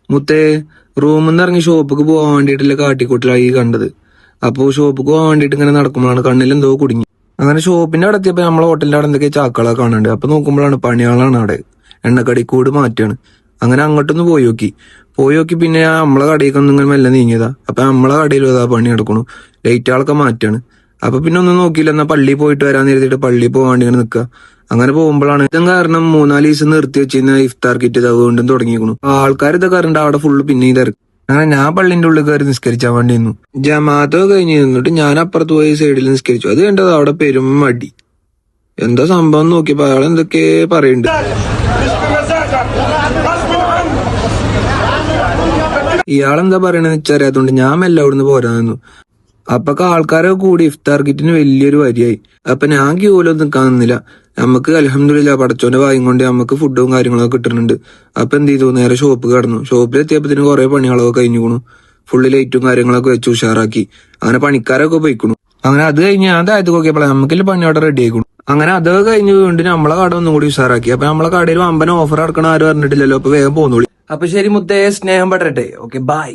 മുത്തേ റൂമിൽ നിന്ന് ഇറങ്ങി ഷോപ്പിക്ക് പോകാൻ വേണ്ടിയിട്ടുള്ള കാട്ടിക്കൂട്ടിലായി കണ്ടത്. അപ്പൊ ഷോപ്പിക്ക് പോകാൻ വേണ്ടിട്ട് ഇങ്ങനെ നടക്കുമ്പോഴാണ് കണ്ണിൽ എന്തോ കുടുങ്ങി. അങ്ങനെ ഷോപ്പിന്റെ അവിടെ എത്തിയപ്പോ നമ്മളെ ഹോട്ടലിന്റെ അവിടെ എന്തൊക്കെ ചാക്കളൊക്കെ കാണുന്നുണ്ട്. അപ്പൊ നോക്കുമ്പോഴാണ് പണിയാളാണ് അവിടെ, എണ്ണക്കടിക്കൂട് മാറ്റാണ്. അങ്ങനെ അങ്ങോട്ടൊന്ന് പോയി നോക്കി പിന്നെ നമ്മളെ കടയിലേക്കൊന്നും ഇങ്ങനെ മെല്ലെ നീങ്ങിയതാ. അപ്പൊ നമ്മളെ കടയിലും അതാ പണി നടക്കണു, ലൈറ്റുകളൊക്കെ മാറ്റാണ്. അപ്പൊ പിന്നെ ഒന്നും നോക്കിയില്ല, എന്നാ പള്ളിയിൽ പോയിട്ട് വരാന്ന് കരുതിയിട്ട് പള്ളിയിൽ പോകാൻ വേണ്ടി ഇങ്ങനെ നിൽക്കുക. അങ്ങനെ പോകുമ്പോഴാണ് ഇതും കാരണം 3-4 ദിവസം നിർത്തി വെച്ചിരുന്ന ഇഫ്താർ കിറ്റ് വീണ്ടും തുടങ്ങിയിരിക്കണു. ആൾക്കാർ ഇതൊക്കെ അറിയണ്ട അവിടെ ഫുള്ള് പിന്നെയും തിരക്കും. അങ്ങനെ ഞാൻ പള്ളിന്റെ ഉള്ളിൽ കയറി നിസ്കരിച്ചാൻ വേണ്ടി നിന്നു. ജമാഅത്ത് കഴിഞ്ഞ് നിന്നിട്ട് ഞാൻ അപ്പുറത്ത് പോയി സൈഡിൽ നിസ്കരിച്ചു. അത് കണ്ടത് അവിടെ പെരും മടി. എന്താ സംഭവം നോക്കിയപ്പോ അയാൾ എന്തൊക്കെ പറയുന്നുണ്ട്. ഇയാളെന്താ പറയണെന്ന് വെച്ചറിയാത്തോണ്ട് ഞാൻ മെല്ലെ അവിടുന്ന് പോരാ നിന്നു. അപ്പൊക്കെ ആൾക്കാരൊക്കെ കൂടി ഇഫ്താർ കിറ്റിന് വലിയൊരു വരിയായി. അപ്പൊ ഞാൻ ക്യൂലൊന്നും നിൽക്കാൻ നിന്നില്ല. നമുക്ക് അൽഹംദുലില്ലാ പടച്ചോന്റെ വായും കൊണ്ട് നമുക്ക് ഫുഡും കാര്യങ്ങളൊക്കെ കിട്ടുന്നുണ്ട്. അപ്പൊ എന്ത് ചെയ്തു, നേരെ ഷോപ്പ് കടന്നു. ഷോപ്പിലെത്തിയപ്പോ കുറെ പണികളൊക്കെ കഴിഞ്ഞുകൂണു. ഫുള്ള് ലൈറ്റും കാര്യങ്ങളൊക്കെ വെച്ച് ഉഷാറാക്കി. അങ്ങനെ പണിക്കാരൊക്കെ പോയിക്കണു. അങ്ങനെ അത് കഴിഞ്ഞ് ഞാൻ താഴത്ത് നോക്കിയപ്പോഴേ നമുക്കില്ല പണി അവിടെ റെഡി ആയിക്കണു. അങ്ങനെ അതൊക്കെ കഴിഞ്ഞ് വീണ്ടും നമ്മളെ കട ഒന്നും കൂടി ഉഷാറാക്കി. അപ്പൊ നമ്മളെ കടയിൽ 50 ഓഫർ നടക്കണ ആരും അറിഞ്ഞിട്ടില്ലല്ലോ. അപ്പൊ വേഗം പോന്നോളി. അപ്പൊ ശരി മുത്തേ, സ്നേഹം പെടട്ടെ. Okay, by.